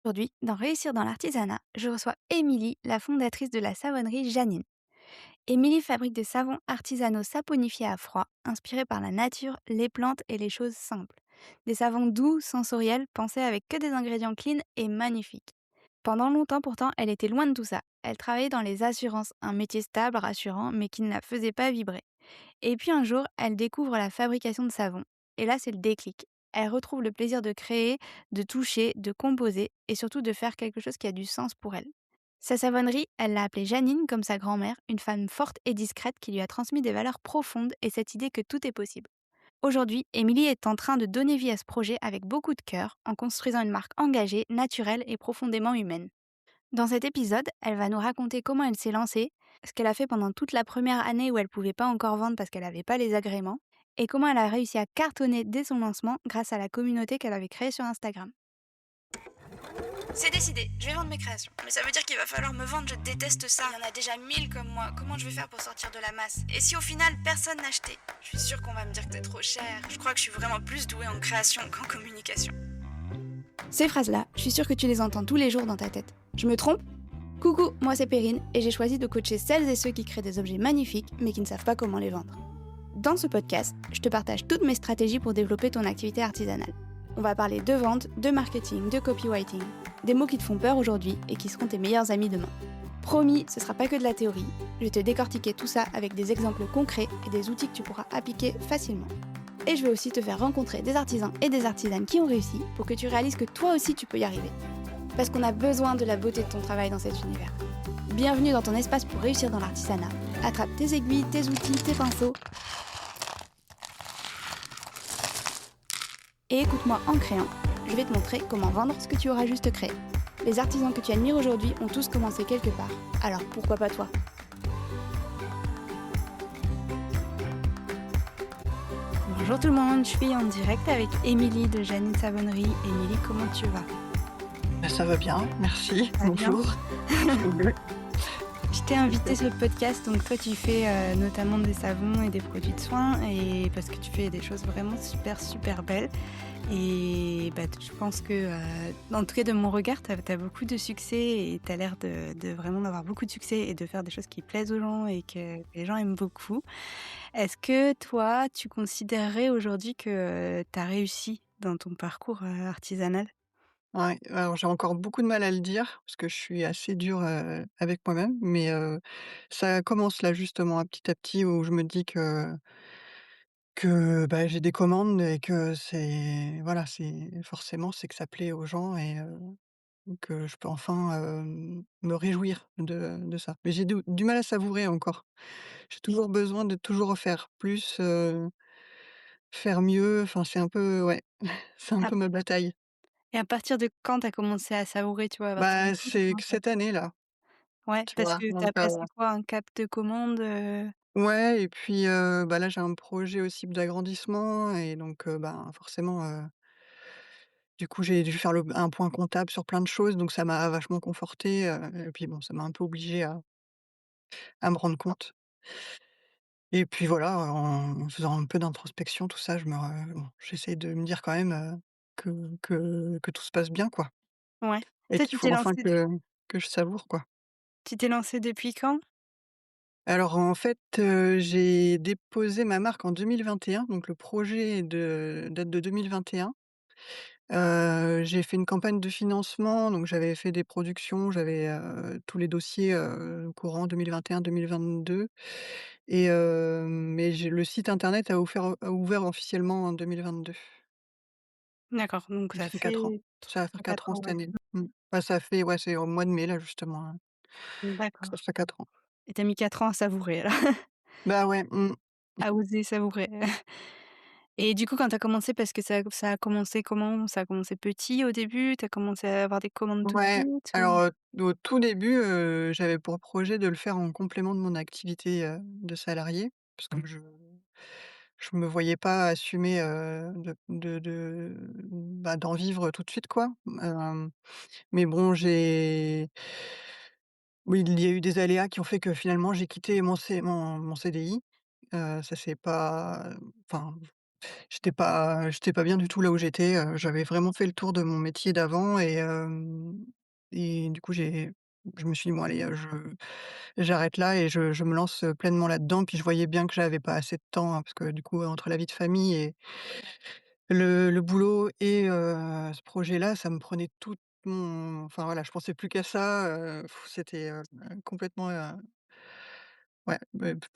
Aujourd'hui, dans Réussir dans l'artisanat, je reçois Émilie, la fondatrice de la savonnerie Janine. Émilie fabrique des savons artisanaux saponifiés à froid, inspirés par la nature, les plantes et les choses simples. Des savons doux, sensoriels, pensés avec que des ingrédients clean et magnifiques. Pendant longtemps pourtant, elle était loin de tout ça. Elle travaillait dans les assurances, un métier stable, rassurant, mais qui ne la faisait pas vibrer. Et puis un jour, elle découvre la fabrication de savon. Et là, c'est le déclic. Elle retrouve le plaisir de créer, de toucher, de composer et surtout de faire quelque chose qui a du sens pour elle. Sa savonnerie, elle l'a appelée Janine comme sa grand-mère, une femme forte et discrète qui lui a transmis des valeurs profondes et cette idée que tout est possible. Aujourd'hui, Émilie est en train de donner vie à ce projet avec beaucoup de cœur, en construisant une marque engagée, naturelle et profondément humaine. Dans cet épisode, elle va nous raconter comment elle s'est lancée, ce qu'elle a fait pendant toute la première année où elle pouvait pas encore vendre parce qu'elle n'avait pas les agréments, et comment elle a réussi à cartonner dès son lancement grâce à la communauté qu'elle avait créée sur Instagram. C'est décidé, je vais vendre mes créations. Mais ça veut dire qu'il va falloir me vendre, je déteste ça. Il y en a déjà 1000 comme moi, comment je vais faire pour sortir de la masse? Et si au final personne n'a acheté? Je suis sûre qu'on va me dire que t'es trop cher. Je crois que je suis vraiment plus douée en création qu'en communication. Ces phrases-là, je suis sûre que tu les entends tous les jours dans ta tête. Je me trompe? Coucou, moi c'est Perrine et j'ai choisi de coacher celles et ceux qui créent des objets magnifiques mais qui ne savent pas comment les vendre. Dans ce podcast, je te partage toutes mes stratégies pour développer ton activité artisanale. On va parler de vente, de marketing, de copywriting, des mots qui te font peur aujourd'hui et qui seront tes meilleurs amis demain. Promis, ce sera pas que de la théorie, je vais te décortiquer tout ça avec des exemples concrets et des outils que tu pourras appliquer facilement. Et je vais aussi te faire rencontrer des artisans et des artisanes qui ont réussi pour que tu réalises que toi aussi tu peux y arriver. Parce qu'on a besoin de la beauté de ton travail dans cet univers. Bienvenue dans ton espace pour réussir dans l'artisanat. Attrape tes aiguilles, tes outils, tes pinceaux et écoute-moi en créant. Je vais te montrer comment vendre ce que tu auras juste créé. Les artisans que tu admires aujourd'hui ont tous commencé quelque part. Alors pourquoi pas toi? Bonjour tout le monde, je suis en direct avec Émilie de Janine Savonnerie. Émilie, comment tu vas? Ça va bien, merci. Ça va bien. Bonjour. Salut. Je t'ai invité sur le podcast, donc toi tu fais notamment des savons et des produits de soins, et parce que tu fais des choses vraiment super super belles. Et bah, je pense que, en tout cas de mon regard, tu as beaucoup de succès et tu as l'air de vraiment d'avoir beaucoup de succès et de faire des choses qui plaisent aux gens et que les gens aiment beaucoup. Est-ce que toi, tu considérerais aujourd'hui que tu as réussi dans ton parcours, artisanal? Ouais, alors j'ai encore beaucoup de mal à le dire parce que je suis assez dure, avec moi-même, mais ça commence là justement à petit où je me dis que, bah, j'ai des commandes et que c'est voilà, c'est forcément c'est que ça plaît aux gens et que je peux enfin, me réjouir de ça. Mais j'ai du mal à savourer encore. J'ai toujours besoin de toujours refaire plus, faire mieux, enfin c'est un peu ouais, c'est un À peu ma bataille. Et à partir de quand tu as commencé à savourer, tu vois? À partir de Bah, quand tu c'est que commences à cette année-là, ouais, tu parce vois? que tu Donc as passé quoi? Un cap de commande, ouais et puis, bah, là, j'ai un projet aussi d'agrandissement et donc ben, forcément, du coup, j'ai dû faire un point comptable sur plein de choses, donc ça m'a vachement confortée, et puis bon, ça m'a un peu obligée à me rendre compte et puis voilà, en faisant un peu d'introspection, tout ça, bon, j'essaie de me dire quand même, que tout se passe bien, quoi ouais. et Toi, qu'il faut enfin que je savoure, quoi. tu t'es lancée depuis quand? Alors en fait, j'ai déposé ma marque en 2021, donc le projet date de 2021. J'ai fait une campagne de financement, donc j'avais fait des productions, j'avais, tous les dossiers, courant 2021-2022 et mais j'ai le site internet a ouvert officiellement en 2022. D'accord, donc Ça ça fait 4 ans. fait Ça va faire 4 3-4 ans ans, cette ouais. année. Mmh. Bah, ça fait ouais, c'est au mois de mai là justement, que ça D'accord, fera 4 ans. et tu as mis 4 ans à savourer alors, Bah ouais, mmh. à oser savourer. Et du coup, quand tu as commencé, parce que ça a commencé comment? Ça a commencé petit au début? Tu as commencé à avoir des commandes tout de Ouais, suite ou? alors, au tout début, j'avais pour projet de le faire en complément de mon activité, de salarié, parce que je me voyais pas assumer, bah, d'en vivre tout de suite, quoi. Mais bon, oui, il y a eu des aléas qui ont fait que finalement j'ai quitté mon CDI. Ça s'est pas enfin, j'étais pas bien du tout là où j'étais, j'avais vraiment fait le tour de mon métier d'avant et du coup, je me suis dit: «Bon allez, j'arrête là et je me lance, pleinement là-dedans». Puis je voyais bien que j'avais pas assez de temps, hein, parce que du coup, entre la vie de famille et le boulot et ce projet-là, ça me prenait toute mon enfin voilà, je pensais plus qu'à ça, c'était, complètement, ouais,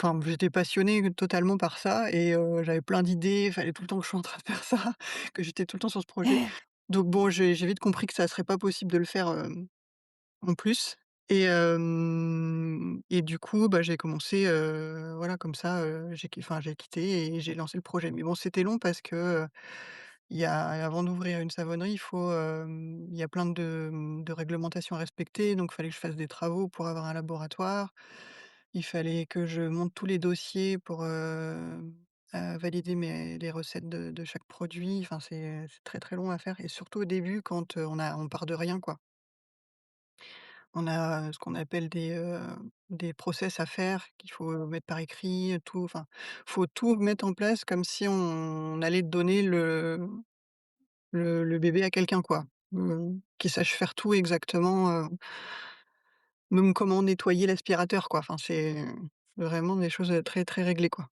enfin, j'étais passionnée totalement par ça et j'avais plein d'idées, il fallait tout le temps que je sois en train de faire ça, que j'étais tout le temps sur ce projet. Donc bon, j'ai vite compris que ça serait pas possible de le faire, en plus et du coup, bah, j'ai commencé, voilà, comme ça, j'ai quitté et j'ai lancé le projet. Mais bon, c'était long parce que, il y a avant d'ouvrir une savonnerie, il y a plein de réglementations à respecter, donc il fallait que je fasse des travaux pour avoir un laboratoire. Il fallait que je monte tous les dossiers pour, valider les recettes de chaque produit. Enfin, c'est très, très long à faire et surtout au début quand, on part de rien, quoi. On a, ce qu'on appelle des process à faire qu'il faut mettre par écrit, tout enfin, faut tout mettre en place comme si on allait donner le bébé à quelqu'un, quoi. Qui sache faire tout exactement, même comment nettoyer l'aspirateur, quoi. Enfin, c'est vraiment des choses, très, très réglées, quoi.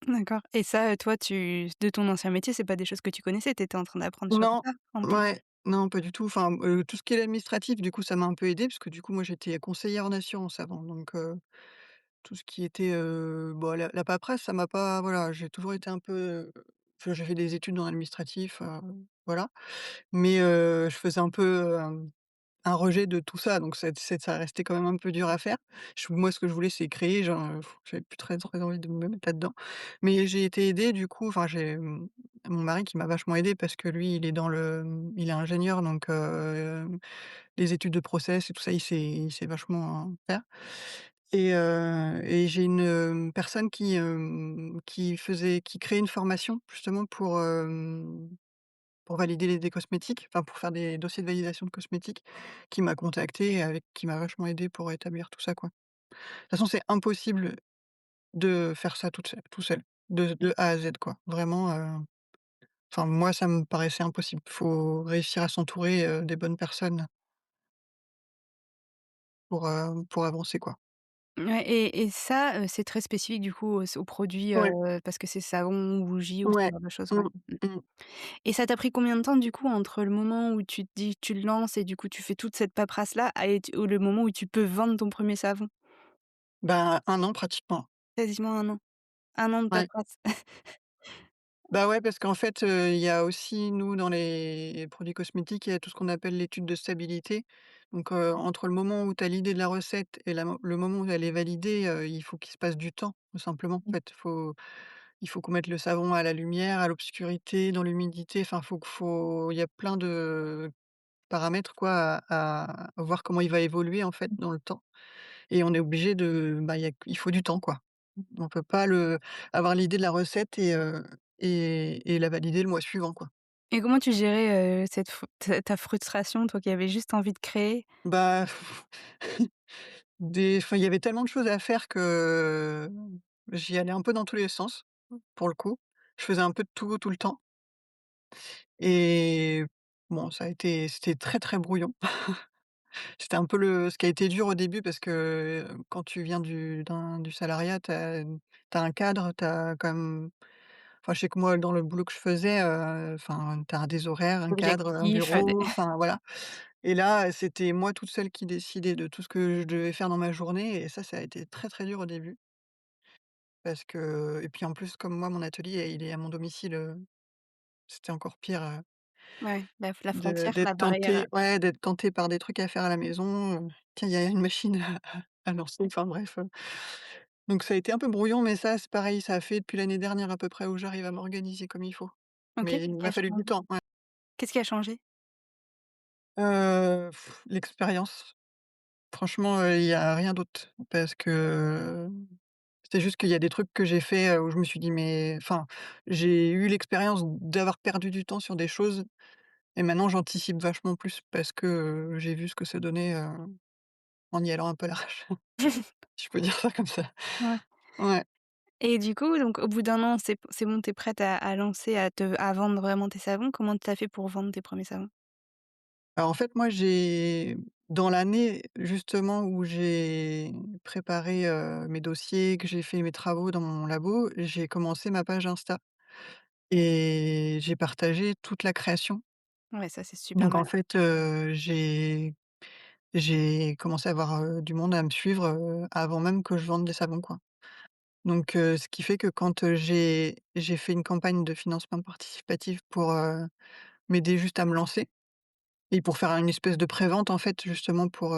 D'accord et ça, toi, de ton ancien métier, c'est pas des choses que tu connaissais? Tu étais en train d'apprendre sur le Non, tas, en plus? ouais, non, pas du tout. Enfin, tout ce qui est administratif, du coup, ça m'a un peu aidée parce que, du coup, moi, j'étais conseillère en assurance avant, donc tout ce qui était, bah, la paperasse, ça m'a pas voilà, j'ai toujours été un peu, enfin, j'ai fait des études dans l'administratif, voilà, mais je faisais un peu, un rejet de tout ça, donc ça restait quand même un peu dur à faire. Moi, ce que je voulais, c'est créer, genre, j'avais plus très envie de me mettre là-dedans. Mais j'ai été aidée du coup, enfin mon mari qui m'a vachement aidée parce que lui, il est ingénieur donc les études de process et tout ça, il sait vachement faire et j'ai une, personne qui créait une formation justement pour valider des cosmétiques, enfin pour faire des dossiers de validation de cosmétiques, qui m'a contactée et avec qui m'a vachement aidée pour établir tout ça, quoi. De toute façon, c'est impossible de faire ça tout seul, de A à Z, quoi. Vraiment, enfin moi, ça me paraissait impossible. Faut réussir à s'entourer, des bonnes personnes pour avancer, quoi. Ouais et ça, c'est très spécifique du coup aux produits, Ouais, parce que c'est savon ou bougies ou ce ouais. genre de choses, ouais. Mmh, Mmh mmh. et ça t'a pris combien de temps du coup entre le moment où tu te dis tu le lances et du coup tu fais toute cette paperasse là ou le moment où tu peux vendre ton premier savon? Ben, 1 an pratiquement. Quasiment 1 an. 1 an de Ouais. paperasse. Bah, ouais, parce qu'en fait, il y a aussi, nous, dans les produits cosmétiques, il y a tout ce qu'on appelle l'étude de stabilité. Donc, entre le moment où tu as l'idée de la recette et le moment où elle est validée, il faut qu'il se passe du temps, tout simplement. En fait, il faut qu'on mette le savon à la lumière, à l'obscurité, dans l'humidité. Enfin, il y a plein de paramètres, quoi, à voir comment il va évoluer, en fait, dans le temps et on est obligé il faut du temps, quoi. On peut pas avoir l'idée de la recette et la valider le mois suivant, quoi. Et comment tu gérais, cette fr ta frustration, toi qui avais juste envie de créer? Bah, il y avait tellement de choses à faire que j'y allais un peu dans tous les sens, pour le coup. Je faisais un peu de tout, tout le temps et bon, c'était très, très brouillon. C'était un peu ce qui a été dur au début parce que, quand tu viens du salariat, tu as un cadre, tu as quand même enfin, je sais que moi, dans le boulot que je faisais, enfin, tu as des horaires, un cadre, un Objectif, des bureau, enfin, voilà et là, c'était moi toute seule qui décidais de tout ce que je devais faire dans ma journée et ça a été très, très dur au début parce que et puis, en plus, comme moi, mon atelier, il est à mon domicile, c'était encore pire, ouais, la de frontière, la barrière, d'être tentée par des trucs à faire à la maison, «Tiens, il y a une machine à lancer», enfin bref, donc ça a été un peu brouillon mais ça, c'est pareil, ça a fait depuis l'année dernière à peu près où j'arrive à m'organiser comme il faut. OK, Mais il qu'est-ce qui a m'a fallu du changé? temps, ouais. Qu'est-ce qui a changé? L'expérience. Franchement, il y a rien d'autre parce que c'est juste qu'il y a des trucs que j'ai fait, où je me suis dit: «Mais» enfin, j'ai eu l'expérience d'avoir perdu du temps sur des choses et maintenant j'anticipe vachement plus parce que, j'ai vu ce que ça donnait, en y allant un peu à l'arrache. Si je peux dire ça comme ça. Ouais Ouais. Et du coup, donc au bout d'un an, c'est bon, tu es prête à lancer, à vendre vraiment tes savons. Comment tu as fait pour vendre tes premiers savons? Alors en fait, moi, j'ai dans l'année justement où j'ai préparé, mes dossiers, que j'ai fait mes travaux dans mon labo, j'ai commencé ma page Insta et j'ai partagé toute la création. Ouais, ça, c'est super Donc en malin. fait, j'ai commencé à avoir, du monde à me suivre, avant même que je vende des savons, quoi. Donc ce qui fait que quand, j'ai fait une campagne de financement participatif pour, m'aider juste à me lancer et pour faire une espèce de prévente en fait justement pour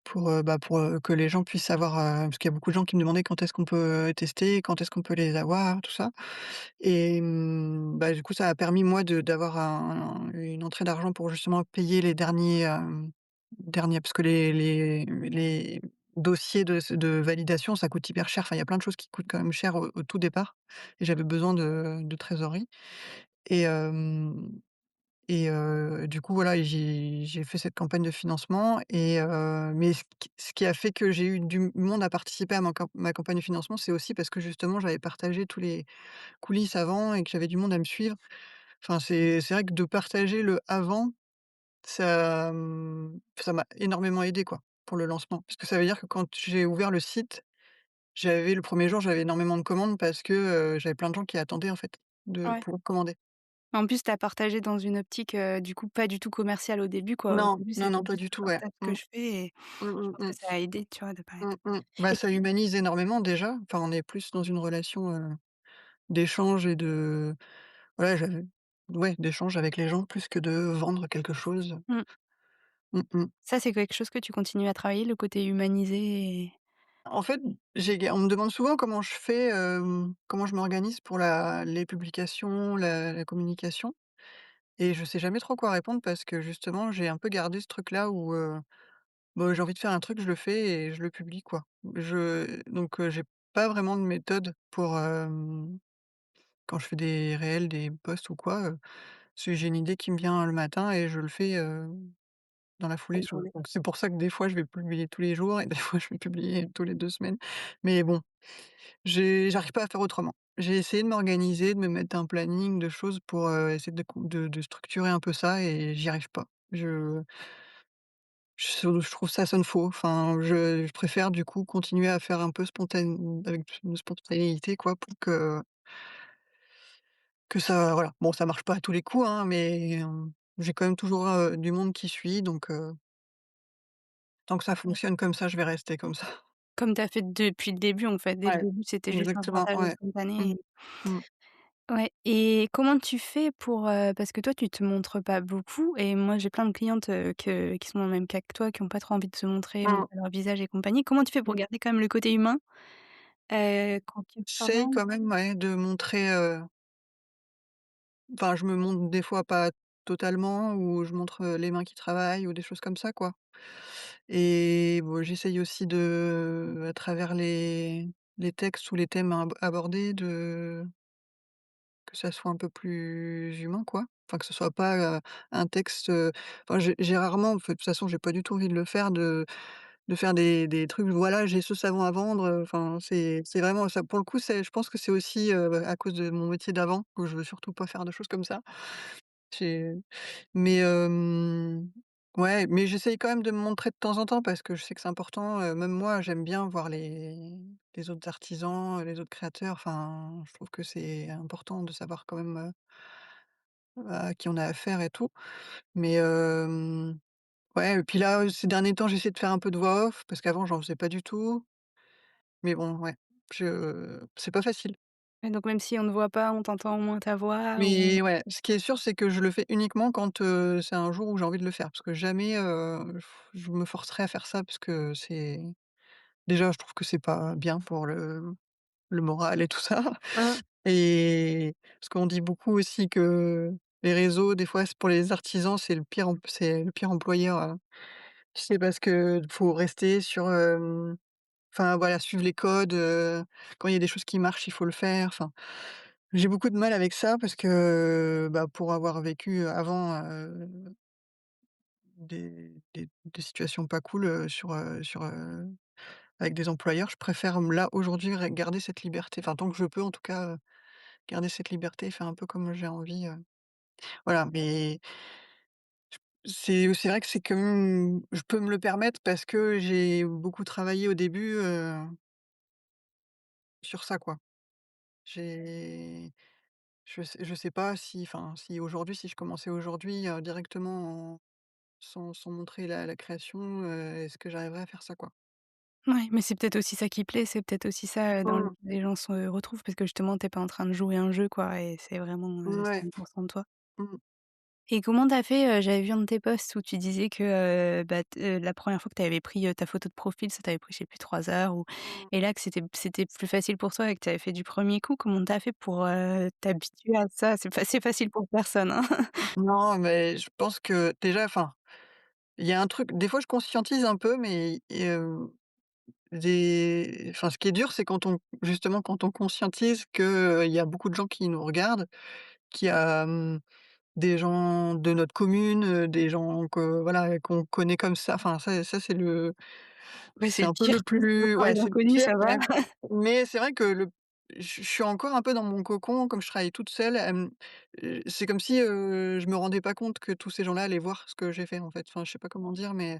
que les gens puissent savoir, parce qu'il y a beaucoup de gens qui me demandaient quand est-ce qu'on peut, tester, quand est-ce qu'on peut les avoir, tout ça et bah, du coup ça a permis moi d'avoir une entrée d'argent pour justement payer les derniers parce que les dossiers de validation ça coûte hyper cher. Enfin, il y a plein de choses qui coûtent quand même cher au tout départ et j'avais besoin de trésorerie et du coup, voilà, j'ai fait cette campagne de financement et mais ce qui a fait que j'ai eu du monde à participer à ma campagne de financement, c'est aussi parce que justement j'avais partagé tous les coulisses avant et que j'avais du monde à me suivre. Enfin, c'est vrai que de partager le avant, ça m'a énormément aidé quoi, pour le lancement. Parce que ça veut dire que quand j'ai ouvert le site, le premier jour, j'avais énormément de commandes parce que, j'avais plein de gens qui attendaient en fait de Ouais. pouvoir commander. En plus, tu as partagé dans une optique, du coup, pas du tout commerciale au début, quoi. Au Non, début, non, c'était non, pas juste: du «Je tout, ouais. partage ce que Mmh. je fais» et Mmh, je mmh, pense que mmh. ça a aidé, tu vois, de Mmh parler. mh. Bah, Et ça humanise énormément déjà. Enfin, on est plus dans une relation, d'échange et de voilà, d'échange avec les gens plus que de vendre quelque chose. mmh, Mmh mh. ça, c'est quelque chose que tu continues à travailler, le côté humanisé et En fait, on me demande souvent comment je fais, comment je m'organise pour les publications, la communication et je sais jamais trop quoi répondre parce que justement, j'ai un peu gardé ce truc-là où, bah, j'ai envie de faire un truc, je le fais et je le publie, quoi. J'ai pas vraiment de méthode pour, quand je fais des réels, des posts ou quoi, j'ai une idée qui me vient le matin et je le fais, dans la foulée donc c'est pour ça que des fois je vais publier tous les jours et des fois je vais publier tous les 2 semaines. Mais bon, j'arrive pas à faire autrement. J'ai essayé de m'organiser, de me mettre un planning de choses pour, essayer de structurer un peu ça et j'y arrive pas. Je trouve ça sonne faux. Enfin, je préfère du coup continuer à faire un peu avec une spontanéité quoi pour que ça voilà. Bon, ça marche pas à tous les coups, hein, mais j'ai quand même toujours, du monde qui suit donc tant que ça fonctionne comme ça, je vais rester comme ça. comme tu as fait depuis le début, en fait. Dès le Ouais, début, c'était juste un exactement, partage ouais. spontané. Mmh. Mmh. Ouais, et comment tu fais pour, parce que toi, tu te montres pas beaucoup et moi, j'ai plein de clientes, qui sont dans le même cas que toi, qui ont pas trop envie de se montrer, Mmh. montrer leur visage et compagnie. Comment tu fais pour Mmh. garder quand même le côté humain, quand tu J'essaye vends? quand même, ouais, de montrer, enfin, je me montre des fois pas totalement ou je montre, les mains qui travaillent ou des choses comme ça, quoi. Et bon, j'essaye aussi à travers les textes ou les thèmes abordés que ça soit un peu plus humain, quoi. Enfin, que ce soit pas, un texte, enfin, j'ai rarement, en fait, de toute façon, j'ai pas du tout envie de le faire, de faire des trucs, voilà, j'ai ce savon à vendre, enfin, c'est vraiment ça pour le coup, je pense que c'est aussi, à cause de mon métier d'avant, que je veux surtout pas faire de choses comme ça. J'ai mais ouais, mais j'essaye quand même de me montrer de temps en temps parce que je sais que c'est important, même moi, j'aime bien voir les autres artisans, les autres créateurs, enfin, je trouve que c'est important de savoir quand même, à qui on a affaire et tout. Mais ouais et puis là, ces derniers temps, j'essaie de faire un peu de voix off parce qu'avant j'en faisais pas du tout. Mais bon, ouais, c'est pas facile. Et donc même si on ne voit pas, on t'entend au moins ta voix ou Mais ouais, ce qui est sûr, c'est que je le fais uniquement quand, c'est un jour où j'ai envie de le faire. Parce que jamais, je me forcerai à faire ça parce que déjà, je trouve que c'est pas bien pour le moral et tout ça hein? et parce qu'on dit beaucoup aussi que les réseaux, des fois, c'est pour les artisans, c'est le pire employeur, tu sais, parce que faut rester sur, enfin voilà, suivre les codes, quand il y a des choses qui marchent, il faut le faire, enfin, j'ai beaucoup de mal avec ça parce que, bah, pour avoir vécu, avant, des situations pas cool, sur, avec des employeurs, je préfère, là, aujourd'hui, garder cette liberté. Enfin, tant que je peux, en tout cas, garder cette liberté et faire un peu comme j'ai envie, voilà. Mais c'est vrai que c'est quand même je peux me le permettre parce que j'ai beaucoup travaillé au début, sur ça, quoi. J'ai je sais pas si enfin, si aujourd'hui, si je commençais aujourd'hui, directement sans montrer la création, est-ce que j'arriverais à faire ça, quoi? Ouais, mais c'est peut-être aussi ça qui plaît, c'est peut-être aussi ça, dans lequel Mmh. les gens se retrouvent parce que justement tu es pas en train de jouer un jeu quoi et c'est vraiment, Ouais. 100 de toi. Mmh. Et comment tu as fait, j'avais vu un de tes posts où tu disais que, bah, la première fois que tu avais pris, ta photo de profil, ça t'avait pris je sais plus 3 heures ou Mmh. et là que c'était plus facile pour toi et que tu avais fait du premier coup. Comment tu as fait pour, t'habituer à ça? C'est facile pour personne, hein. Non, mais je pense que déjà, enfin, il y a un truc des fois je conscientise un peu, mais ce qui est dur, c'est quand on justement, quand on conscientise que, il y a beaucoup de gens qui nous regardent, qu'il y a, des gens de notre commune, des gens que voilà, qu'on connaît comme ça. Enfin ça Ouais, c'est c'est le un peu pire. le plus Pour ouais, les c'est le inconnus, pire, ça va. mais c'est vrai que je suis encore un peu dans mon cocon, comme je travaille toute seule, c'est comme si, je me rendais pas compte que tous ces gens-là allaient voir ce que j'ai fait, en fait. Enfin, je sais pas comment dire, mais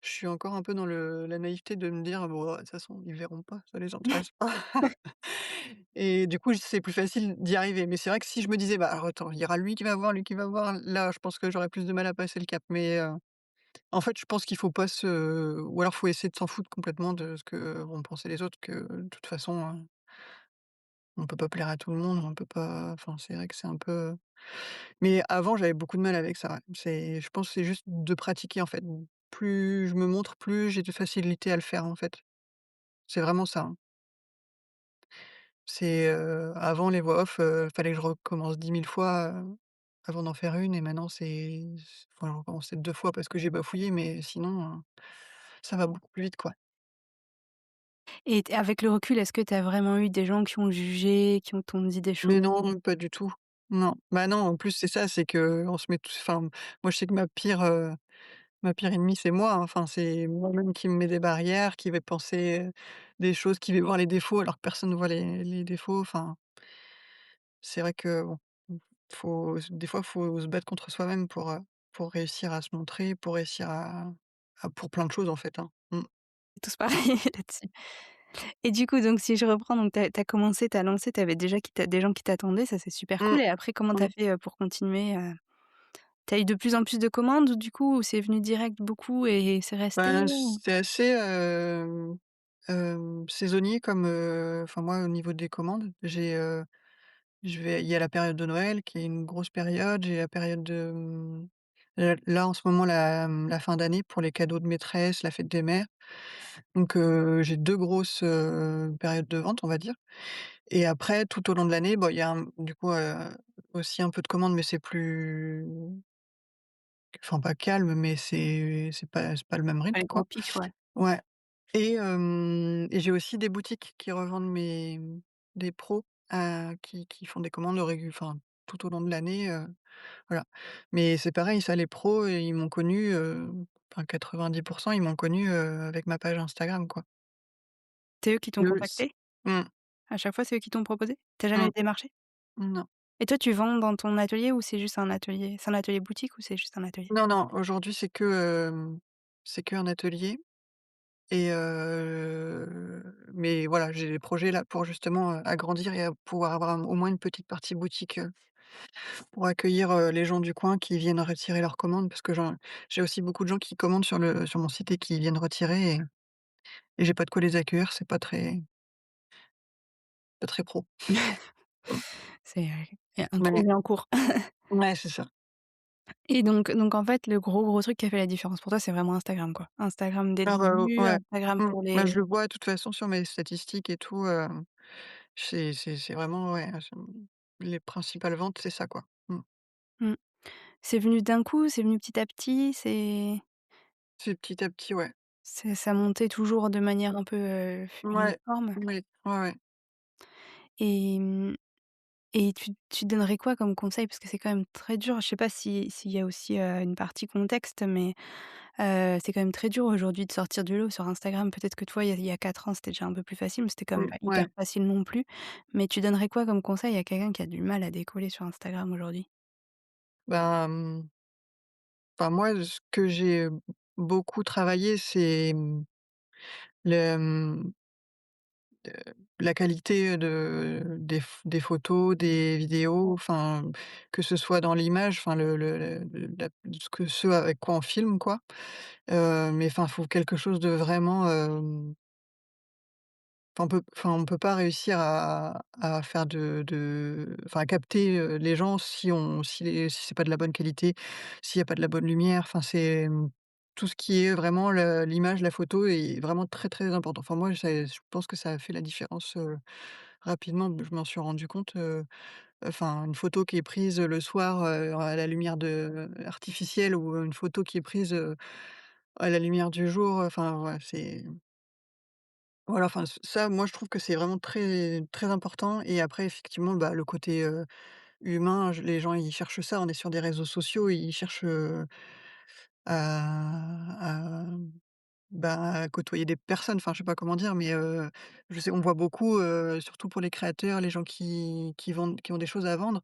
je suis encore un peu dans la naïveté de me dire: «Bon, de toute façon, ils verront pas, ça les intéresse pas». Et du coup, c'est plus facile d'y arriver. Mais c'est vrai que si je me disais: «Bah, alors attends, il y aura lui qui va voir, lui qui va voir», là, je pense que j'aurais plus de mal à passer le cap. Mais, en fait, je pense qu'il faut pas ou alors faut essayer de s'en foutre complètement de ce que vont penser les autres, que de toute façon, on peut pas plaire à tout le monde, on peut pas enfin, c'est vrai que c'est un peu mais avant, j'avais beaucoup de mal avec ça, ouais. Je pense que c'est juste de pratiquer, en fait. Plus je me montre, plus j'ai de facilité à le faire, en fait. C'est vraiment ça, hein. Avant les voix off, fallait que je recommence 10 000 fois, avant d'en faire une et maintenant enfin, je recommence peut-être 2 fois parce que j'ai bafouillé, mais sinon, ça va beaucoup plus vite, quoi. Et avec le recul, est-ce que tu as vraiment eu des gens qui ont jugé, qui t'ont dit des choses? Mais non, pas du tout. Non. Bah, non, en plus, c'est ça, c'est qu'on se met tous enfin, moi, je sais que ma pire ennemie, c'est moi, hein. Enfin, c'est moi-même qui me mets des barrières, qui vais penser, des choses, qui vais voir les défauts alors que personne ne voit les défauts. Enfin, c'est vrai que bon, des fois, faut se battre contre soi-même pour réussir à se montrer, pour réussir pour plein de choses, en fait, hein. Mmh. Tous pareils là-dessus. Et du coup, donc si je reprends, donc tu as commencé, tu as lancé, tu avais déjà des gens qui t'attendaient, ça c'est super Mmh. cool et après comment tu as Mmh. fait, pour continuer, Tu as eu de plus en plus de commandes du coup ou c'est venu direct beaucoup et c'est resté? Bah, Ou c'est assez, saisonnier comme, enfin moi au niveau des commandes, il y a la période de Noël qui est une grosse période, j'ai la période là en ce moment la fin d'année pour les cadeaux de maîtresse, la fête des mères. Donc, j'ai 2 grosses, périodes de vente, on va dire. Et après tout au long de l'année, bon il y a du coup, aussi un peu de commandes, mais c'est plus enfin pas calme, mais c'est pas le même pas rythme les gros quoi. pics, ouais. Ouais. Et j'ai aussi des boutiques qui revendent des pros, qui font des commandes enfin, tout au long de l'année, voilà. Mais c'est pareil, ça, les pros, ils m'ont connu, enfin 90 ils m'ont connu, avec ma page Instagram, quoi. C'est eux qui t'ont Eux, c contacté? mmh, À chaque fois, c'est eux qui t'ont proposé? Tu as jamais mmh, démarché? non. Et toi, tu vends dans ton atelier ou c'est juste un atelier? C'est un atelier boutique ou c'est juste un atelier? Non, non, aujourd'hui, c'est qu'un atelier et mais voilà, j'ai des projets là pour justement, agrandir et pouvoir avoir au moins une petite partie boutique, pour accueillir, les gens du coin qui viennent retirer leurs commandes parce que j'ai aussi beaucoup de gens qui commandent sur mon site et qui viennent retirer et j'ai pas de quoi les accueillir, c'est pas très pro. Mmh. C'est, un Ouais, projet en cours. ouais, c'est ça. Et donc en fait, le gros truc qui a fait la différence pour toi, c'est vraiment Instagram, quoi? Instagram dès le Ah bah, début, ouais. Instagram pour Bah, les je le vois de toute façon sur mes statistiques et tout, c'est vraiment ouais, les principales ventes, c'est ça, quoi. Mmh. mmh. C'est venu d'un coup? C'est venu petit à petit? C'est petit à petit, ouais. Ça montait toujours de manière un peu, Ouais, uniforme? oui, ouais, ouais. Et et tu donnerais quoi comme conseil? Parce que c'est quand même très dur. Je sais pas s'il y a aussi, une partie contexte, mais C'est quand même très dur aujourd'hui de sortir du lot sur Instagram. Peut-être que toi, il y a 4 ans, c'était déjà un peu plus facile, mais c'était quand même pas hyper Ouais. facile non plus. Mais tu donnerais quoi comme conseil à quelqu'un qui a du mal à décoller sur Instagram aujourd'hui? Bah, enfin moi, ce que j'ai beaucoup travaillé, c'est, le, la qualité des photos, des vidéos, enfin, que ce soit dans l'image, enfin le la ce avec quoi on filme quoi. Mais enfin, faut quelque chose de vraiment, on peut pas réussir à faire à capter, les gens si c'est pas de la bonne qualité, s'il y a pas de la bonne lumière, enfin tout ce qui est vraiment l'image, la photo est vraiment très, très important. Enfin moi, je pense que ça a fait la différence, rapidement. Je m'en suis rendu compte, enfin une photo qui est prise, le soir, à la lumière artificielle ou une photo qui est prise, à la lumière du jour, enfin ouais, c'est voilà, enfin, ça, moi, je trouve que c'est vraiment très très important et après effectivement, bah, le côté, humain, je les gens, ils cherchent ça. On est sur des réseaux sociaux, ils cherchent, à, bah, côtoyer des personnes, enfin, je sais pas comment dire, mais je sais on voit beaucoup, surtout pour les créateurs, les gens qui vendent qui ont des choses à vendre.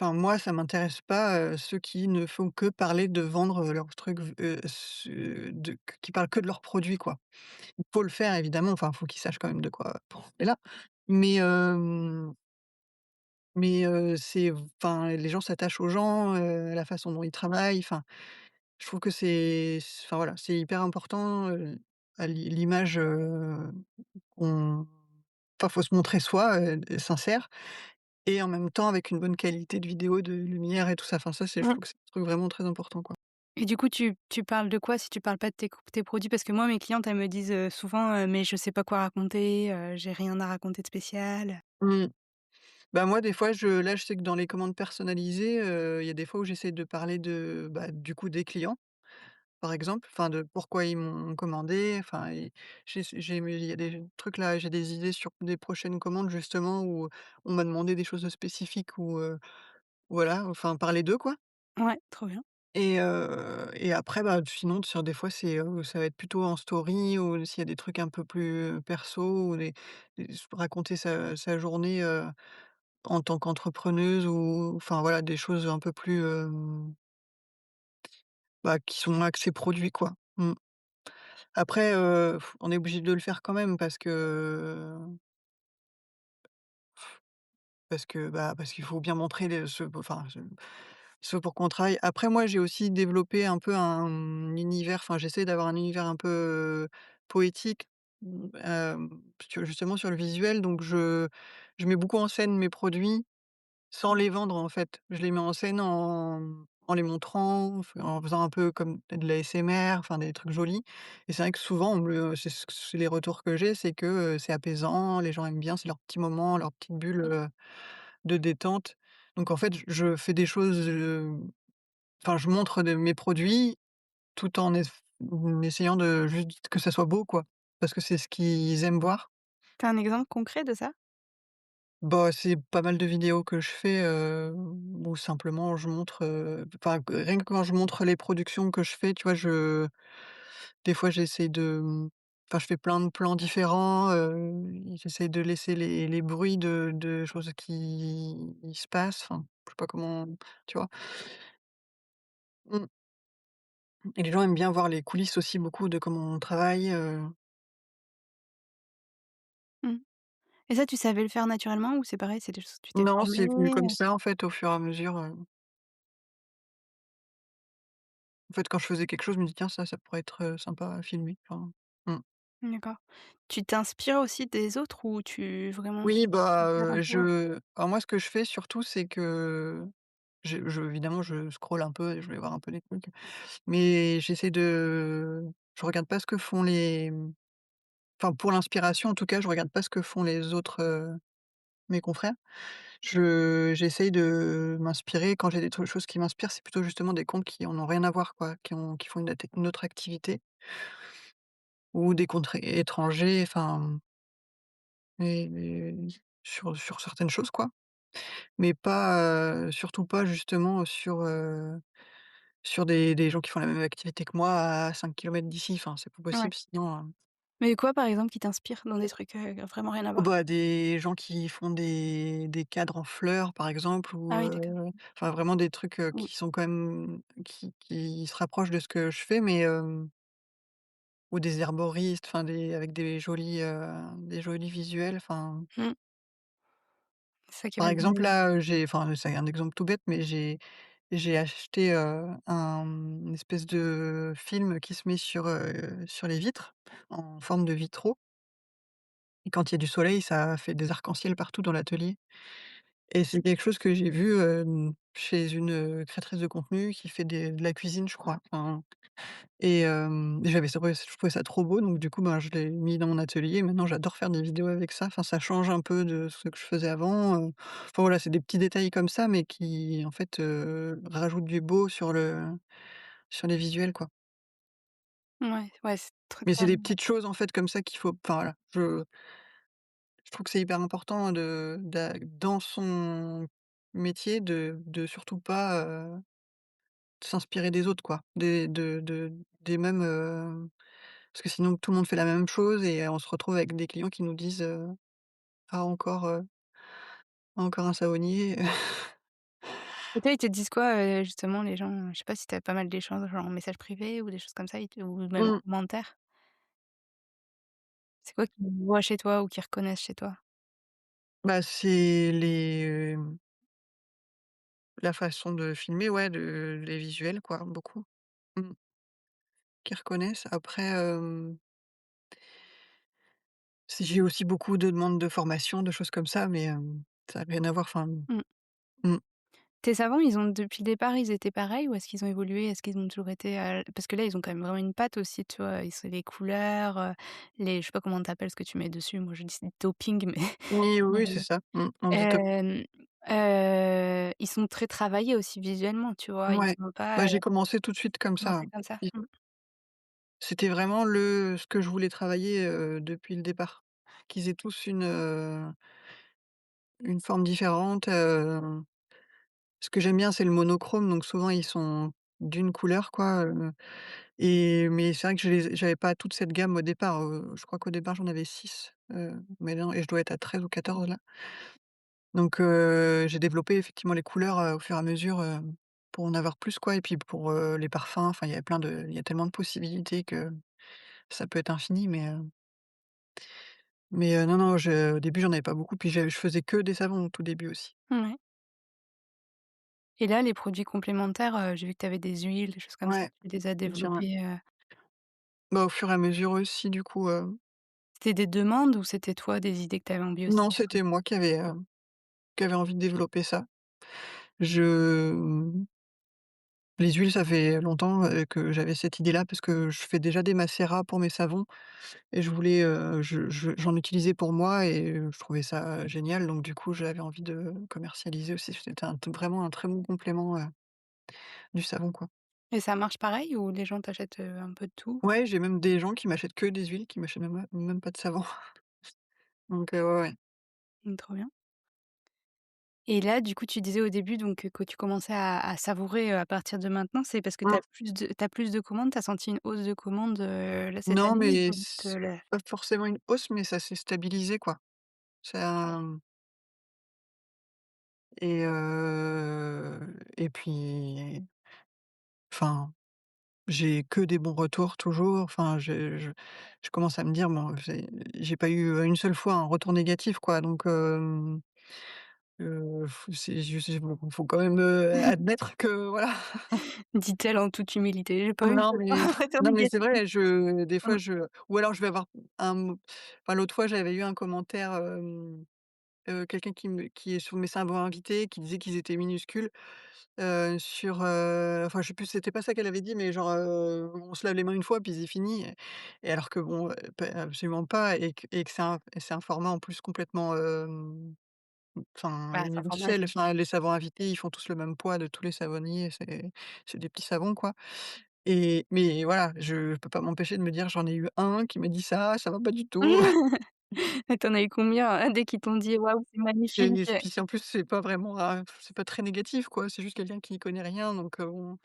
Enfin, moi, ça m'intéresse pas, ceux qui ne font que parler de vendre, leurs trucs, qui parlent que de leurs produits, quoi. Il faut le faire évidemment, enfin, faut qu'ils sachent quand même de quoi on est là. Mais c'est enfin, les gens s'attachent aux gens, à la façon dont ils travaillent, enfin, je trouve que enfin, voilà, c'est hyper important, à l'image, qu'on enfin, faut se montrer soi, sincère et en même temps avec une bonne qualité de vidéo, de lumière et tout ça. Enfin, ça, je Mmh. trouve que c'est un truc vraiment très important, quoi. Et du coup, tu parles de quoi si tu parles pas de tes produits? Parce que moi, mes clientes, elles me disent, souvent, «Mais je sais pas quoi raconter, j'ai rien à raconter de spécial». Mmh. Bah, moi, des fois, je sais que dans les commandes personnalisées, il y a des fois où j'essaie de parler bah, du coup, des clients. Par exemple, enfin de pourquoi ils m'ont commandé, enfin et il y a des trucs là, j'ai des idées sur des prochaines commandes justement où on m'a demandé des choses spécifiques ou voilà, enfin parler d'eux quoi Ouais, trop bien. et après, bah, sinon sur des fois ça va être plutôt en story ou s'il y a des trucs un peu plus perso ou raconter sa journée, en tant qu'entrepreneuse ou enfin voilà des choses un peu plus, bah, qui sont axées produits quoi. Mmh. Après, on est obligé de le faire quand même parce qu'il faut bien montrer ce pour quoi on travaille. Après moi, j'ai aussi développé un peu univers, enfin j'essaie d'avoir un univers un peu, poétique, justement sur le visuel donc je mets beaucoup en scène mes produits sans les vendre, en fait. Je les mets en scène en les montrant, en faisant un peu comme de l'ASMR, enfin des trucs jolis et c'est vrai que souvent c'est les retours que j'ai, c'est que, c'est apaisant, les gens aiment bien, c'est leur petit moment, leur petite bulle, de détente. Donc en fait, je fais des choses, enfin je montre mes produits tout en essayant de juste que ça soit beau, quoi. Parce que c'est ce qu'ils aiment voir. Tu as un exemple concret de ça? Bah, c'est pas mal de vidéos que je fais, où simplement je montre, enfin, rien que quand je montre les productions que je fais, tu vois, des fois j'essaie enfin, je fais plein de plans différents, j'essaie de laisser les bruits de choses qui se passent, enfin, je sais pas comment tu vois? Mmh et les gens aiment bien voir les coulisses aussi beaucoup de comment on travaille, Mmh. Et ça, tu savais le faire naturellement ou c'est pareil, c'est des choses tu t'es non, c'est venu formée, comme ça, en fait, au fur et à mesure, en fait, quand je faisais quelque chose, je me dis: «Tiens, ça pourrait être, sympa à filmer», enfin, mmh. D'accord. Tu t'inspires aussi des autres ou vraiment Oui, tu bah, pars un peu? alors moi, ce que je fais surtout, c'est que évidemment, je scrolle un peu et je vais voir un peu les trucs, mais je regarde pas ce que font enfin, pour l'inspiration, en tout cas, je regarde pas ce que font les autres, mes confrères. J'essaye de m'inspirer quand j'ai choses qui m'inspirent, c'est plutôt justement des comptes qui en ont rien à voir, quoi, qui font une autre activité ou des comptes étrangers, enfin et sur certaines choses, quoi. Mais pas, surtout pas justement sur, sur des gens qui font la même activité que moi à 5 kilomètres d'ici, enfin, c'est pas Ouais. possible sinon, Mais quoi, par exemple, qui t'inspire dans des trucs, vraiment rien à oh voir? bah, des gens qui font des cadres en fleurs, par exemple, ou Ah oui, d'accord. enfin, vraiment des trucs, Mmh. qui sont quand même qui se rapprochent de ce que je fais, mais ou des herboristes, enfin des avec des jolis visuels, enfin. Mmh. C'est ça qui Par va te donner exemple, là, j'ai enfin, c'est un exemple tout bête, mais j'ai acheté, une espèce de film qui se met sur les vitres, en forme de vitraux, et quand il y a du soleil, ça fait des arcs-en-ciel partout dans l'atelier, et c'est quelque chose que j'ai vu, chez une, créatrice de contenu qui fait de la cuisine, je crois, enfin. Et je trouvais ça trop beau, donc du coup, ben, je l'ai mis dans mon atelier. Maintenant, j'adore faire des vidéos avec ça. Enfin, ça change un peu de ce que je faisais avant, enfin voilà, c'est des petits détails comme ça, mais qui, en fait, rajoutent du beau sur les visuels, quoi. ouais, ouais, c'est très, Mais très c'est des petites choses, en fait, comme ça qu'il faut, enfin voilà, je trouve que c'est hyper important dans son métier de surtout pas, s'inspirer des autres, quoi. Des mêmes, parce que sinon tout le monde fait la même chose et on se retrouve avec des clients qui nous disent, «Ah encore un savonnier». et toi, ils te disent quoi, justement les gens? Je sais pas si tu as pas mal d'échanges, genre en message privé ou des choses comme ça, ils te ou même en Mmh. commentaire? C'est quoi qu'ils voient chez toi ou qu'ils reconnaissent chez toi? Bah, c'est la façon de filmer, ouais, les visuels, quoi, beaucoup. Mmh. Qu'ils reconnaissent. Après, si j'ai aussi beaucoup de demandes de formation, de choses comme ça, mais ça a rien à voir, enfin. Mmh. Mmh. Tes savons, ils ont depuis le départ, ils étaient pareils ou est-ce qu'ils ont évolué? Est-ce qu'ils ont toujours été, parce que là, ils ont quand même vraiment une patte aussi, tu vois? Ils sont les couleurs, les je sais pas comment tu appelles ce que tu mets dessus, moi je dis topping mais Oui, oui, oui, c'est heu, ça. Mmh. On dit top. hem, ils sont très travaillés aussi visuellement, tu vois? Ils Ouais. sont pas, Bah, j'ai commencé tout de suite comme non, ça. c'est comme ça. I Mmh. C'était vraiment ce que je voulais travailler, depuis le départ. Qu'ils aient tous une forme différente, ce que j'aime bien, c'est le monochrome, donc souvent ils sont d'une couleur, quoi, mais c'est vrai que j'avais pas toute cette gamme au départ, je crois qu'au départ j'en avais 6, mais non, et je dois être à 13 ou 14 là. Donc j'ai développé effectivement les couleurs, au fur et à mesure, pour en avoir plus, quoi, et puis pour, les parfums, enfin il y a tellement de possibilités que ça peut être infini, mais non, non, au début j'en avais pas beaucoup, puis je faisais que des savons au tout début aussi. Ouais, et là, les produits complémentaires, j'ai vu que tu avais des huiles, des choses comme ça, Ouais, tu les as j'en développées, bah, au fur et à mesure aussi du coup, c'était des demandes ou c'était toi des idées que tu avais envie aussi non, de c'était moi qui avait envie de développer ça. Je Les huiles, ça fait longtemps, que j'avais cette idée-là parce que je fais déjà des macérats pour mes savons, et je voulais, j'en utilisais pour moi, et je trouvais ça génial, donc du coup, j'avais envie de commercialiser aussi. C'était vraiment un très bon complément, du savon, quoi. et ça marche pareil ou les gens t'achètent, un peu de tout? Ouais, j'ai même des gens qui m'achètent que des huiles, qui m'achètent même pas de savon. Donc ouais, ouais. Mmh, trop bien. Et là, du coup, tu disais au début donc que tu commençais à savourer, à partir de maintenant, c'est parce que tu Mmh. as plus de commandes? Tu as senti une hausse de commandes, là, cette Non, année? Ou mais c'est juste, le pas forcément une hausse, mais ça s'est stabilisé, quoi. ouais. Ça, et puis, enfin, j'ai que des bons retours toujours. Enfin, je commence à me dire: «Bon, j'ai pas eu, une seule fois un retour négatif, quoi», donc f c'est juste bon, faut quand même, admettre que voilà. Dit-elle en toute humilité: «J'ai pas eu une Non, seule fois mais un retour non, mais c'est négatif». vrai, des fois, Mmh. ou alors je vais avoir un mot, enfin, l'autre fois, j'avais eu un commentaire, quelqu'un qui est sur mes savons invités, qui disait qu'ils étaient minuscules, enfin, je sais plus, c'était pas ça qu'elle avait dit, mais genre, on se lave les mains une fois puis c'est fini, et alors que bon, pas absolument pas, et que c'est un format en plus complètement, enfin, Bah, c'est un format universel. assez Enfin, les savons invités, ils font tous le même poids de tous les savonniers, c'est des petits savons, quoi, mais voilà, je peux pas m'empêcher de me dire: «J'en ai eu un qui m'a dit ça va pas du tout». et tu en as eu combien, dès qu'ils t'ont dit: «Waouh, c'est magnifique»? Et puis, en plus, c'est pas vraiment, c'est pas très négatif, quoi, c'est juste quelqu'un qui y connaît rien, donc bon.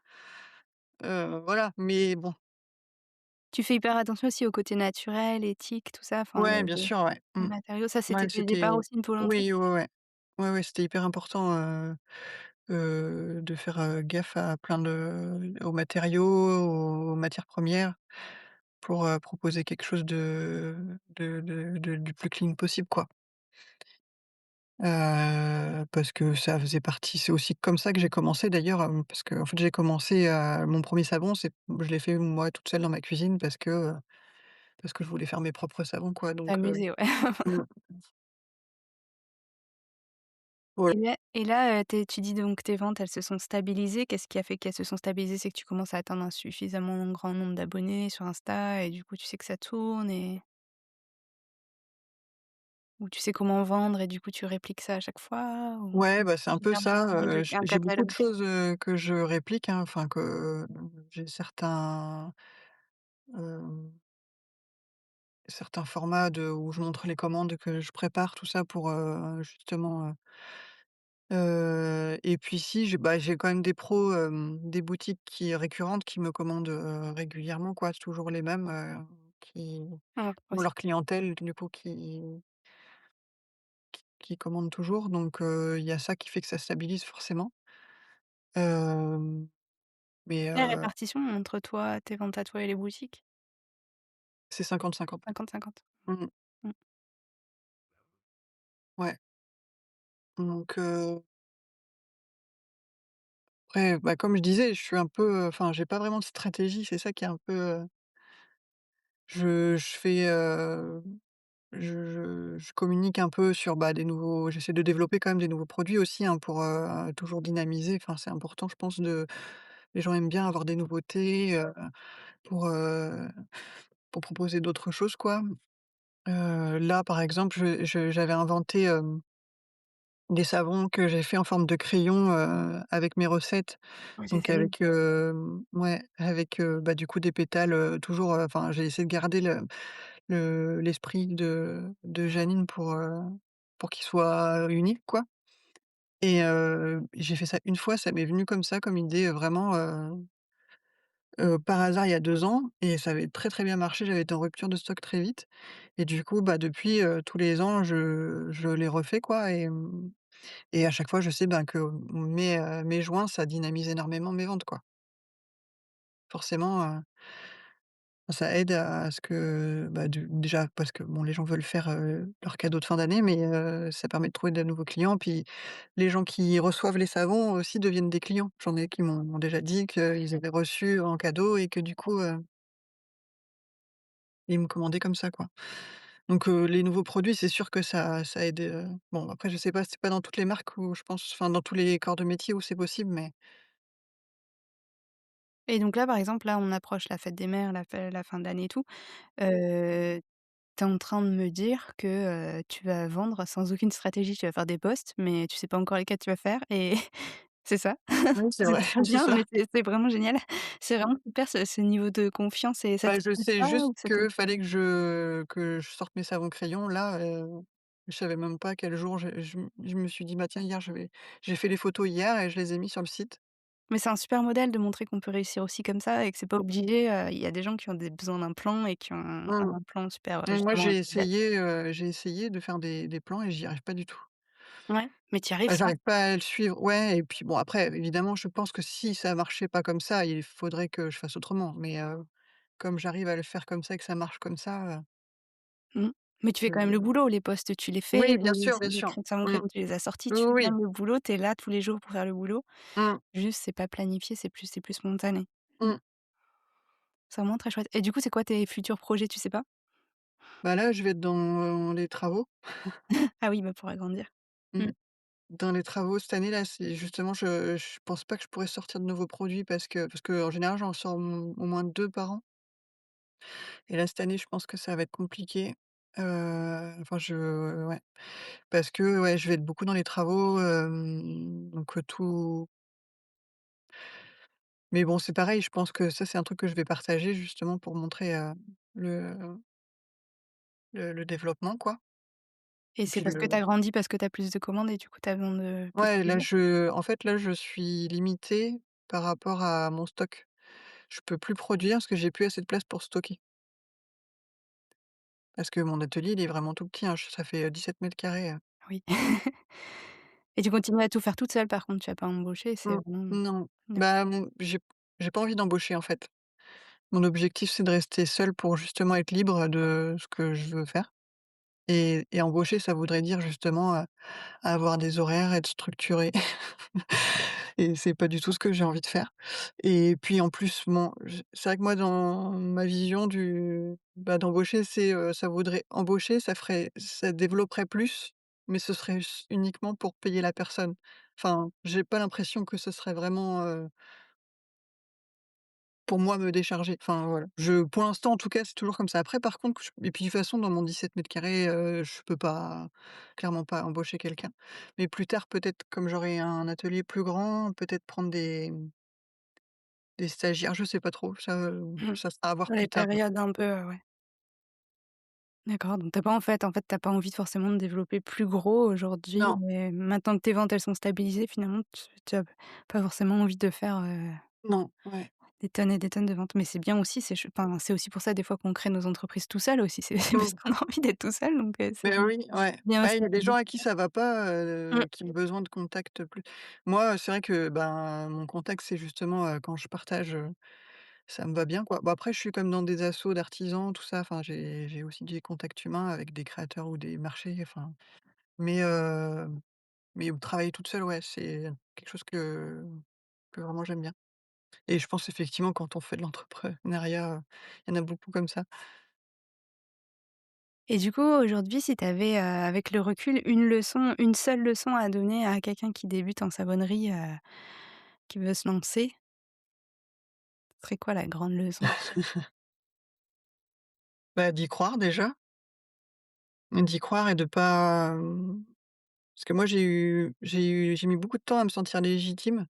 voilà, mais bon. Tu fais hyper attention aussi au côté naturel, éthique, tout ça, enfin Ouais, bien sûr, ouais. les matériaux, ça c'était Ouais, dès le départ c'était aussi une volonté? oui, ouais, ouais. Ouais, ouais, c'était hyper important, de faire, gaffe à plein de aux matériaux, aux matières premières pour, proposer quelque chose de du plus clean possible, quoi. Parce que ça faisait partie c'est aussi comme ça que j'ai commencé d'ailleurs, parce qu'en fait j'ai commencé, mon premier savon, je l'ai fait moi toute seule dans ma cuisine parce que je voulais faire mes propres savons, quoi, donc T'amuser, ouais. mmh, voilà. Et là, tu dis donc tes ventes, elles se sont stabilisées. Qu'est-ce qui a fait qu'elles se sont stabilisées? C'est que tu commences à atteindre un suffisamment grand nombre d'abonnés sur Insta et du coup, tu sais que ça tourne et ou tu sais comment vendre et du coup, tu répliques ça à chaque fois? Ou Ouais, bah, c'est un tu peu gardes ça, un j'ai beaucoup de catalogue? choses, que je réplique, hein, enfin que, j'ai certains formats où je montre les commandes que je prépare, tout ça pour, justement, et puis si, j'ai quand même des pros, des boutiques récurrentes qui me commandent, régulièrement, quoi. C'est toujours les mêmes, qui Ouais, ont aussi. leur clientèle, du coup, qui commandent toujours, donc il y a ça qui fait que ça stabilise forcément. Hem, mais La répartition entre toi, tes ventes à toi et les boutiques? c'est 50-50. 50-50. Mmh. Mmh. Ouais, donc après, bah, comme je disais, je suis un peu, enfin, j'ai pas vraiment de stratégie, c'est ça qui est un peu, je fais, je communique un peu sur, bah, des nouveaux j'essaie de développer quand même des nouveaux produits aussi, hein, pour, toujours dynamiser. Enfin, c'est important, je pense, les gens aiment bien avoir des nouveautés, pour, heu, pour proposer d'autres choses, quoi. Là, par exemple, j'avais inventé, des savons que j'ai fait en forme de crayon, avec mes recettes, Ouais, c'est donc terrible. avec, ouais, avec, bah, du coup des pétales, toujours, enfin j'ai essayé de garder l'esprit de Janine pour qu'il soit unique, quoi, et j'ai fait ça une fois, ça m'est venu comme ça, comme idée, vraiment, par hasard il y a 2 ans, et ça avait très, très bien marché. J'avais été en rupture de stock très vite, et du coup, bah, depuis, tous les ans je les refais, quoi, et à chaque fois je sais, ben, que mes joints, ça dynamise énormément mes ventes, quoi. Forcément, ça aide à ce que, bah, déjà parce que, bon, les gens veulent faire, leurs cadeaux de fin d'année, mais ça permet de trouver de nouveaux clients. Puis les gens qui reçoivent les savons aussi deviennent des clients. J'en ai qui m'ont déjà dit qu'ils avaient reçu en cadeau et que du coup, ils me commandaient comme ça, quoi. Donc les nouveaux produits, c'est sûr que ça aide, bon, après je sais pas, c'est pas dans toutes les marques où je pense, enfin dans tous les corps de métier où c'est possible, mais Et donc là, par exemple, là, on approche la fête des mères, la fin d'année et tout. Heu, Tu es en train de me dire que, tu vas vendre sans aucune stratégie. Tu vas faire des posts, mais tu sais pas encore lesquels tu vas faire et c'est ça? oui, c'est C'est vrai, trop c'est bien, ça. mais c'est vraiment génial. C'est vraiment super ce niveau de confiance et ça te Bah, je stresse sais pas juste ou ça te que fallait que je sorte mes savons crayons là, je savais même pas quel jour je me suis dit: «Bah, tiens, hier j'ai fait les photos hier et je les ai mis sur le site». mais c'est un super modèle de montrer qu'on peut réussir aussi comme ça et que c'est pas obligé, il y a des gens qui ont des besoin d'un plan et qui ont Mmh. un plan super, Moi justement exact. j'ai essayé de faire des plans et j'y arrive pas du tout. Ouais, mais tu y arrives Bah, ça? j'arrive pas à le suivre, ouais, et puis bon, après évidemment je pense que si ça marchait pas comme ça, il faudrait que je fasse autrement, mais comme j'arrive à le faire comme ça et que ça marche comme ça, Mmh. Mais tu fais quand même le je boulot, les posts, tu les fais, oui, bien les sûr. crayons savon Mmh. crayons, tu les as sortis, Oui, tu oui, fais quand oui. même le boulot, tu es là tous les jours pour faire le boulot. Mmh. Juste, c'est pas planifié, c'est plus spontané. Mmh. C'est vraiment très chouette et du coup, c'est quoi tes futurs projets, tu sais pas? Bah, là, je vais être dans les travaux. Ah oui, bah, pour agrandir. Mmh. Mmh. Dans les travaux cette année-là, c'est justement je pense pas que je pourrais sortir de nouveaux produits parce qu'en général, j'en sors au moins 2 par an, et là, cette année, je pense que ça va être compliqué. Enfin, ouais, parce que, ouais, je vais être beaucoup dans les travaux, donc tout mais bon, c'est pareil, je pense que ça, c'est un truc que je vais partager justement pour montrer, le le développement, quoi, Et et c'est puis parce que tu as grandi, parce que tu as plus de commandes et du coup, tu as besoin de plus ouais, de gens? là, je suis limitée par rapport à mon stock. je peux plus produire parce que j'ai plus assez de place pour stocker. Parce que mon atelier, il est vraiment tout petit, hein, ça fait, 17 carrés. Oui. Et tu continues à tout faire toute seule par contre, tu as pas embauché, c'est Mmh. vraiment Non, d'acc bah, j'ai pas envie d'embaucher, en fait. Mon objectif, c'est de rester seule pour justement être libre de ce que je veux faire et embaucher, ça voudrait dire justement, avoir des horaires, être structurée et c'est pas du tout ce que j'ai envie de faire et puis en plus, bon, c'est vrai que moi dans ma vision d'embaucher, ça voudrait embaucher, ça développerait plus, mais ce serait uniquement pour payer la personne. Enfin, j'ai pas l'impression que ce serait vraiment, pour moi me décharger. Enfin voilà, pour l'instant en tout cas, c'est toujours comme ça. Après par contre, et puis de toute façon dans mon 17 carrés, je peux pas, clairement pas embaucher quelqu'un. Mais plus tard peut-être comme j'aurai un atelier plus grand, peut-être prendre des stagiaires, je sais pas trop, mmh, ça sera à voir sur les plus tard. périodes un peu, ouais. D'accord, donc tu as pas en fait, tu as pas envie forcément de développer plus gros aujourd'hui, Non, mais maintenant que tes ventes, elles sont stabilisées, finalement, tu as pas forcément envie de faire, non, ouais. des tonnes et des tonnes de ventes. Mais c'est bien aussi, enfin, c'est aussi pour ça des fois qu'on crée nos entreprises tout seul aussi, c'est parce Mmh. qu'on a envie d'être tout seul, donc c'est Mais bien oui, ouais. bien Ouais, aussi il y a des gens d'équilibrer. à qui ça va pas, Mmh. qui ont besoin de contact plus. Moi, c'est vrai que, ben, mon contact, c'est justement, quand je partage, ça me va bien, quoi. Bon après, je suis comme dans des assos d'artisans, tout ça, enfin, j'ai aussi des contacts humains avec des créateurs ou des marchés, enfin, mais travailler toute seule, ouais, c'est quelque chose que vraiment j'aime bien et je pense effectivement quand on fait de l'entrepreneuriat, il y en a beaucoup comme ça. Et du coup, aujourd'hui, si tu avais, avec le recul, une seule leçon à donner à quelqu'un qui débute en savonnerie, qui veut se lancer, ce serait quoi la grande leçon? Bah, d'y croire déjà, d'y croire et de pas, parce que moi j'ai mis beaucoup de temps à me sentir légitime.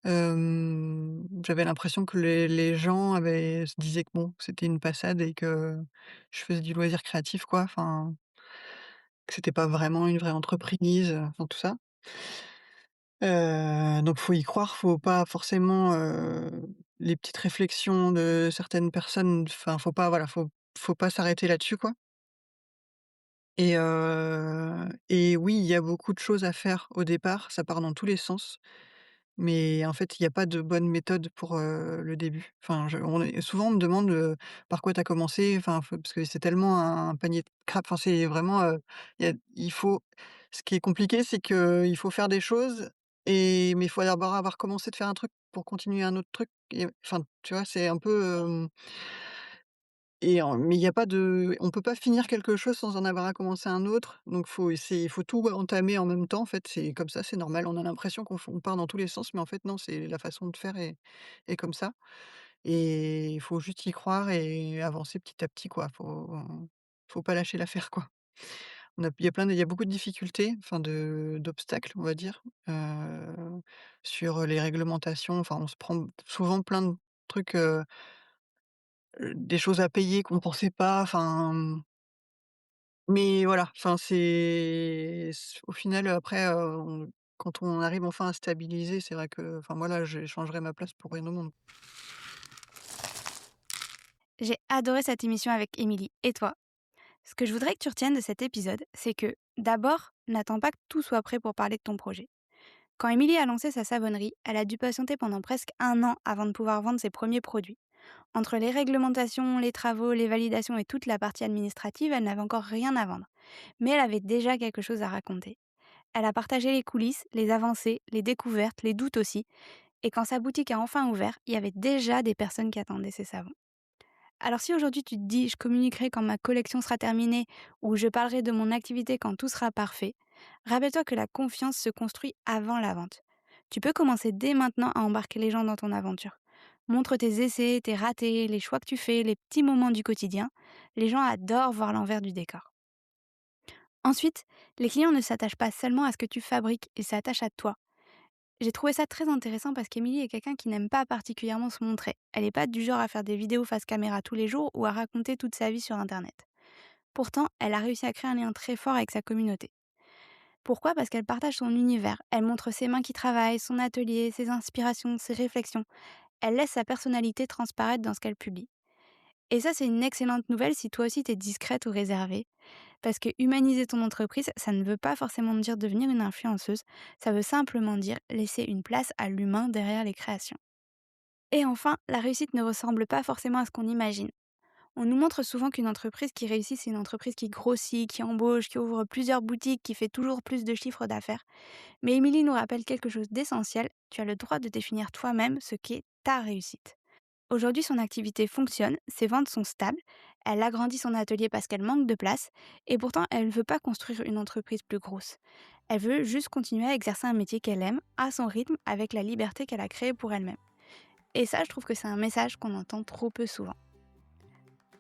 J'avais l'impression que les gens se disaient que bon, c'était une passade et que je faisais du loisir créatif quoi, enfin, que c'était pas vraiment une vraie entreprise, enfin tout ça. Donc faut y croire, faut pas forcément, les petites réflexions de certaines personnes, enfin faut pas, voilà, faut pas s'arrêter là-dessus quoi et oui, il y a beaucoup de choses à faire au départ, ça part dans tous les sens. Mais en fait, il y a pas de bonne méthode pour, le début. Enfin, souvent on me demande, par quoi tu as commencé? Enfin, parce que c'est tellement un panier de crabes, enfin, c'est vraiment, il faut ce qui est compliqué, c'est qu'il faut faire des choses mais il faut d'abord avoir commencé de faire un truc pour continuer un autre truc et enfin, tu vois? C'est un peu, mais il y a pas de on peut pas finir quelque chose sans en avoir à commencer un autre, donc il faut tout entamer en même temps, en fait, c'est comme ça, c'est normal. On a l'impression on part dans tous les sens, mais en fait non, c'est la façon de faire est comme ça et il faut juste y croire et avancer petit à petit, quoi. Faut pas lâcher l'affaire, quoi. Il y a beaucoup de difficultés, enfin d'obstacles, on va dire, sur les réglementations, enfin, on se prend souvent plein de trucs, des choses à payer qu'on pensait pas, enfin, mais voilà, enfin au final, après, quand on arrive enfin à stabiliser, c'est vrai que enfin moi là, j'échangerais ma place pour rien au monde. J'ai adoré cette émission avec Émilie. Et toi? Ce que je voudrais que tu retiennes de cet épisode, c'est que d'abord, n'attends pas que tout soit prêt pour parler de ton projet. Quand Émilie a lancé sa savonnerie, elle a dû patienter pendant presque un an avant de pouvoir vendre ses premiers produits. Entre les réglementations, les travaux, les validations et toute la partie administrative, elle n'avait encore rien à vendre. Mais elle avait déjà quelque chose à raconter. Elle a partagé les coulisses, les avancées, les découvertes, les doutes aussi. Et quand sa boutique a enfin ouvert, il y avait déjà des personnes qui attendaient ses savons. Alors si aujourd'hui tu te dis: «Je communiquerai quand ma collection sera terminée» ou «Je parlerai de mon activité quand tout sera parfait», rappelle-toi que la confiance se construit avant la vente. Tu peux commencer dès maintenant à embarquer les gens dans ton aventure. Montre tes essais, tes ratés, les choix que tu fais, les petits moments du quotidien. Les gens adorent voir l'envers du décor. Ensuite, les clients ne s'attachent pas seulement à ce que tu fabriques, ils s'attachent à toi. J'ai trouvé ça très intéressant parce qu'Émilie est quelqu'un qui n'aime pas particulièrement se montrer. Elle n'est pas du genre à faire des vidéos face caméra tous les jours ou à raconter toute sa vie sur Internet. Pourtant, elle a réussi à créer un lien très fort avec sa communauté. Pourquoi? Parce qu'elle partage son univers. Elle montre ses mains qui travaillent, son atelier, ses inspirations, ses réflexions. Elle laisse sa personnalité transparaître dans ce qu'elle publie. Et ça, c'est une excellente nouvelle si toi aussi t'es discrète ou réservée. Parce que humaniser ton entreprise, ça ne veut pas forcément dire devenir une influenceuse, ça veut simplement dire laisser une place à l'humain derrière les créations. Et enfin, la réussite ne ressemble pas forcément à ce qu'on imagine. On nous montre souvent qu'une entreprise qui réussit, c'est une entreprise qui grossit, qui embauche, qui ouvre plusieurs boutiques, qui fait toujours plus de chiffres d'affaires. Mais Émilie nous rappelle quelque chose d'essentiel, tu as le droit de définir toi-même ce qu'est ta réussite. Aujourd'hui, son activité fonctionne, ses ventes sont stables, elle agrandit son atelier parce qu'elle manque de place, et pourtant elle ne veut pas construire une entreprise plus grosse. Elle veut juste continuer à exercer un métier qu'elle aime, à son rythme, avec la liberté qu'elle a créée pour elle-même. Et ça, je trouve que c'est un message qu'on entend trop peu souvent.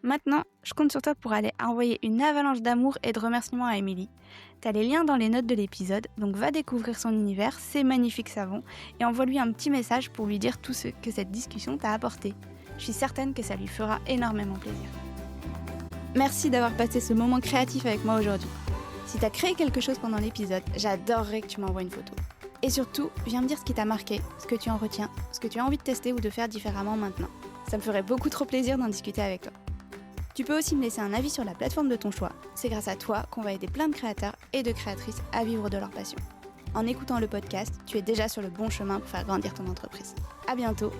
Maintenant, je compte sur toi pour aller envoyer une avalanche d'amour et de remerciements à Émilie. T'as les liens dans les notes de l'épisode, donc va découvrir son univers, ses magnifiques savons, et envoie-lui un petit message pour lui dire tout ce que cette discussion t'a apporté. Je suis certaine que ça lui fera énormément plaisir. Merci d'avoir passé ce moment créatif avec moi aujourd'hui. Si t'as créé quelque chose pendant l'épisode, j'adorerais que tu m'envoies une photo. Et surtout, viens me dire ce qui t'a marqué, ce que tu en retiens, ce que tu as envie de tester ou de faire différemment maintenant. Ça me ferait beaucoup trop plaisir d'en discuter avec toi. Tu peux aussi me laisser un avis sur la plateforme de ton choix. C'est grâce à toi qu'on va aider plein de créateurs et de créatrices à vivre de leur passion. En écoutant le podcast, tu es déjà sur le bon chemin pour faire grandir ton entreprise. À bientôt